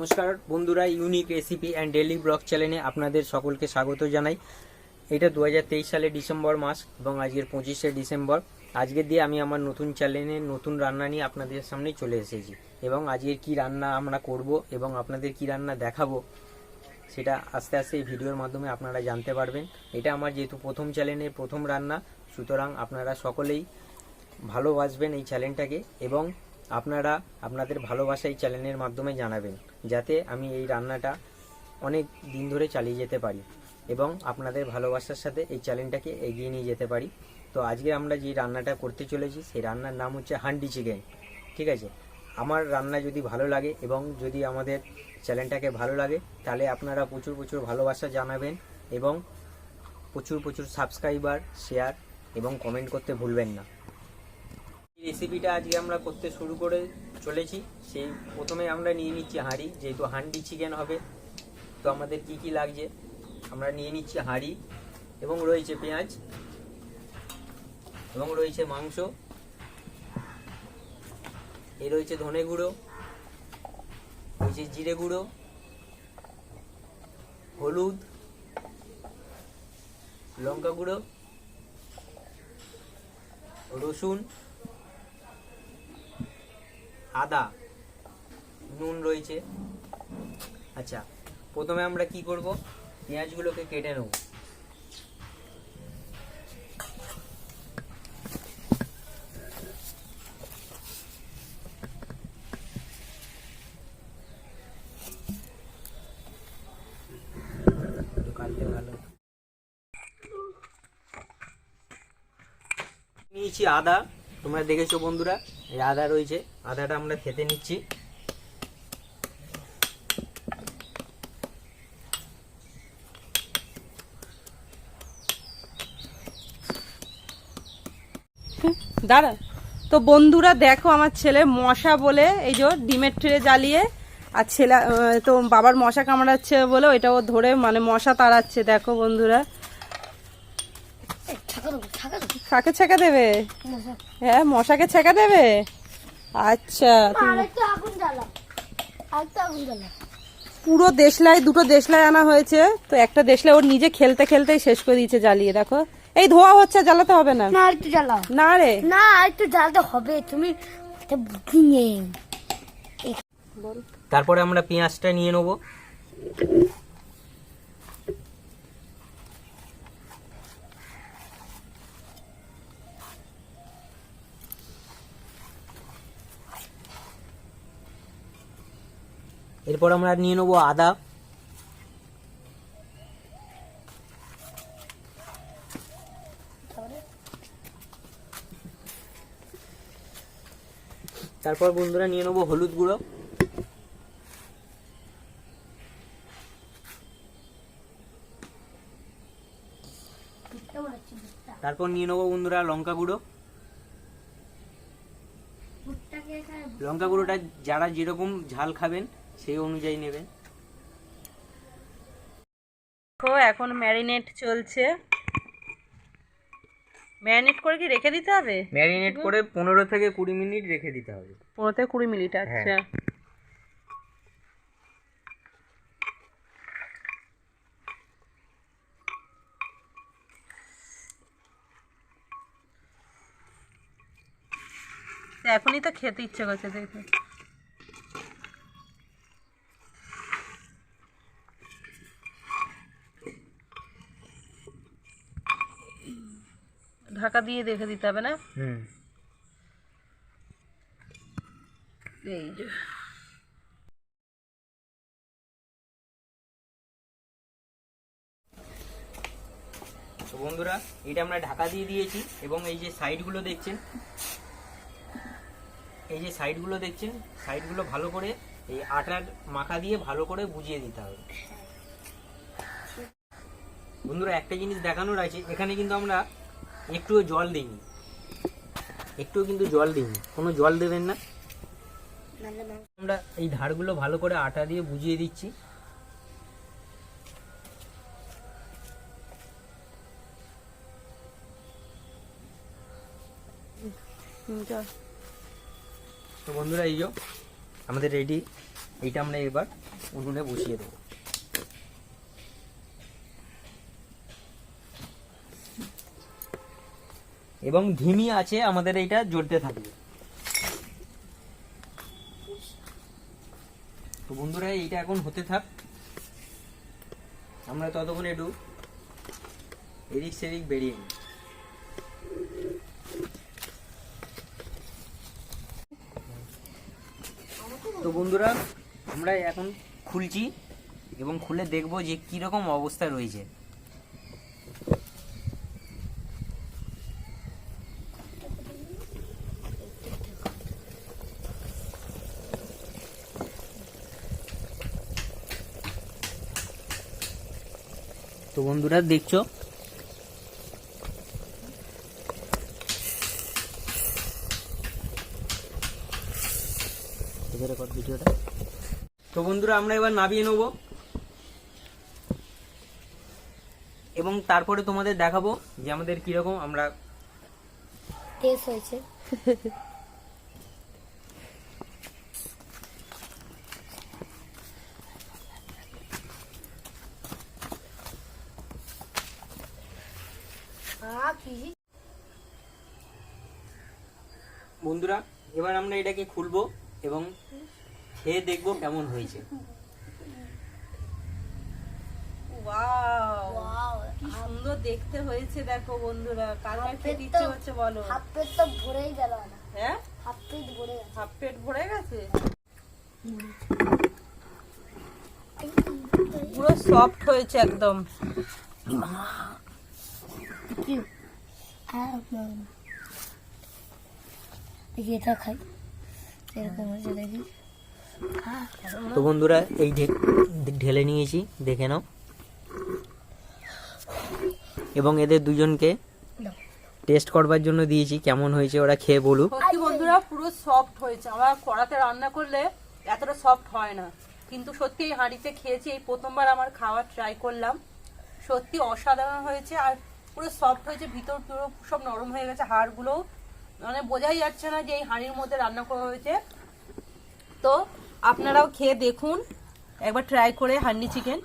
নমস্কার বন্ধুরা, unique recipe and daily blog চ্যানেলে আপনাদের সকলকে স্বাগত জানাই। এটা 2023 সালের ডিসেম্বর মাস এবং আজকের 25শে ডিসেম্বর। আজকে দিয়ে আমি আমার নতুন চ্যানেলে নতুন রান্না নিয়ে আপনাদের সামনে চলে এসেছি এবং আজকের কি রান্না আমরা করব এবং আপনাদের কি রান্না দেখাবো সেটা আস্তে আস্তে এই ভিডিওর মাধ্যমে আপনারা জানতে পারবেন। এটা আমার যেহেতু প্রথম চ্যানেলের প্রথম রান্না, সুতরাং আপনারা সকলেই ভালোবাসবেন এই চ্যানেলটাকে এবং আপনারা আপনাদের ভালোবাসা এই চ্যানেলের মাধ্যমে জানাবেন, যাতে আমি এই রান্নাটা অনেক দিন ধরে চালিয়ে যেতে পারি এবং আপনাদের ভালোবাসার সাথে এই চ্যানেলটাকে এগিয়ে নিয়ে যেতে পারি। তো আজকে আমরা যে রান্নাটা করতে চলেছি সেই রান্নার নাম হচ্ছে হান্ডি চিকেন। ঠিক আছে, আমার রান্না যদি ভালো লাগে এবং যদি আমাদের চ্যানেলটাকে ভালো লাগে তাহলে আপনারা প্রচুর প্রচুর ভালোবাসা জানাবেন এবং প্রচুর প্রচুর সাবস্ক্রাইবার, শেয়ার এবং কমেন্ট করতে ভুলবেন না। রেসিপিটা আজকে আমরা করতে শুরু করে চলেছি। সেই প্রথমে আমরা নিয়ে নিচ্ছি হাঁড়ি, যেহেতু হান্ডি চিকেন হবে। তো আমাদের কি কি লাগছে আমরা নিয়ে নিচ্ছি হাঁড়ি, এবং রয়েছে পেঁয়াজ এবং রয়েছে মাংস, এই রয়েছে ধনে গুঁড়ো, রয়েছে জিরে গুঁড়ো, হলুদ, লঙ্কা গুঁড়ো, রসুন, আদা, নুন রয়েছে। আচ্ছা, প্রথমে আমরা কি করব, পেঁয়াজগুলোকে কেটে নেব। নিয়েছি আদা, তোমরা দেখেছো বন্ধুরা, এই আদা রয়েছে, আদাটা আমরা খেতে নিচ্ছি। দাঁড়া। তো বন্ধুরা দেখো, আমার ছেলে মশা বলে এই যে ডিমের ট্রে জ্বালিয়ে, আর ছেলে তো বাবার মশা কামড়াচ্ছে বলে ওইটাও ধরে মানে মশা তাড়াচ্ছে। দেখো বন্ধুরা, কাকে ছেঁকা দেবে? হ্যাঁ, মশাকে ছেঁকা দেবে। আচ্ছা, পুরো দেশলাই, দুটো দেশলাই আনা হয়েছে। তো একটা দেশলাই ওর নিজে খেলতে খেলতেই শেষ করে দিয়েছে জ্বালিয়ে। দেখো, এই ধোয়া হচ্ছে, জ্বালাতে হবে না। না, একটু জ্বালাও না রে, না, একটু জ্বালাতে হবে। তুমি বুদ্ধি নেই। তারপরে আমরা পেঁয়াজটা নিয়ে নেব। এরপর আমরা নিয়ে নেব আদা, তারপর বন্ধুরা নিয়ে নেব হলুদ গুঁড়ো, তারপর নিয়ে নেব বন্ধুরা লঙ্কা গুঁড়ো। লঙ্কা গুঁড়োটা যারা যেরকম ঝাল খাবেন সেই অনুযায়ী নেবেন। দেখো, এখন ম্যারিনেট চলছে। ম্যারিনেট করে কি রেখে দিতে হবে? ম্যারিনেট করে 15 থেকে 20 মিনিট রেখে দিতে হবে। 15 থেকে 20 মিনিট। আচ্ছা, এখনই তো খেতে ইচ্ছে করছে। দেখো, ঢাকা দিয়ে রেখে দিতে হবে না? এই যে তো বন্ধুরা, এটা আমরা ঢাকা দিয়ে দিয়েছি এবং এই যে সাইডগুলো দেখছেন, এই যে সাইডগুলো দেখছেন, সাইডগুলো ভালো করে এই আটার মাখা দিয়ে ভালো করে বুঝিয়ে দিতে হবে। বন্ধুরা, একটা জিনিস দেখানোর আছে, এখানে কিন্তু আমরা একটুও জল দিইনি, একটুও কিন্তু জল দিইনি, কোনো জল দেবেন না। আমরা এই ধারগুলো ভালো করে আটা দিয়ে বুঝিয়ে দিচ্ছি। তো বন্ধুরা, এই যে আমাদের রেডি। এইটা আমরা এবার উনুনে বসিয়ে দেবো। এবং ধিমি আছে আমাদের এইটা জ্বলতে থাকবে। তো বন্ধুরা এইটা এখন হতে থাক, আমরা ততক্ষণ একটু এদিক সেদিক বেরিয়ে নিই। তো বন্ধুরা আমরা এখন খুলছি এবং খুলে দেখবো যে কিরকম অবস্থা রয়েছে। তো বন্ধুরা দেখছো ভিডিওটা। তো বন্ধুরা আমরা এবার নামিয়ে নেব এবং তারপরে তোমাদের দেখাবো যে আমাদের কিরকম আমরা টেস্ট হয়েছে। বন্ধুরা এবার আমরা এটাকে খুলবো এবং খেয়ে দেখবো কেমন হয়েছে। ওয়াও, কি সুন্দর দেখতে হয়েছে দেখো বন্ধুরা। কার কার খেতে ইচ্ছে হচ্ছে বলো? হাফ পেট তো ভরেই গেল না। হ্যাঁ, হাফ পেট ভরে গেছে। হাফ পেট ভরে গেছে, পুরো সফট হয়েছে একদম। দেখি এটা খাই এরকম হয়েছে দেখি। তো বন্ধুরা এই ঢেলে নিয়েছি, দেখে নাও। এবং এদের দুজনকে টেস্ট করবার জন্য দিয়েছি, কেমন হয়েছে ওরা খেয়ে বলুক। সত্যি বন্ধুরা পুরো সফট হয়েছে। আমরা কড়াতে রান্না করলে এতটা সফট হয় না, কিন্তু সত্যি এই হাঁড়িতে খেয়েছি, এই প্রথমবার আমার খাওয়া ট্রাই করলাম। সত্যি অসাধারণ হয়েছে আর পুরো সফট হয়েছে, ভিতর পুরো সব নরম হয়ে গেছে, হাড়গুলো মানে বোঝাই যাচ্ছে না যে এই হাঁড়ির মধ্যে রান্না করা হয়েছে। তো আপনারাও খেয়ে দেখুন একবার ট্রাই করে হান্ডি চিকেন।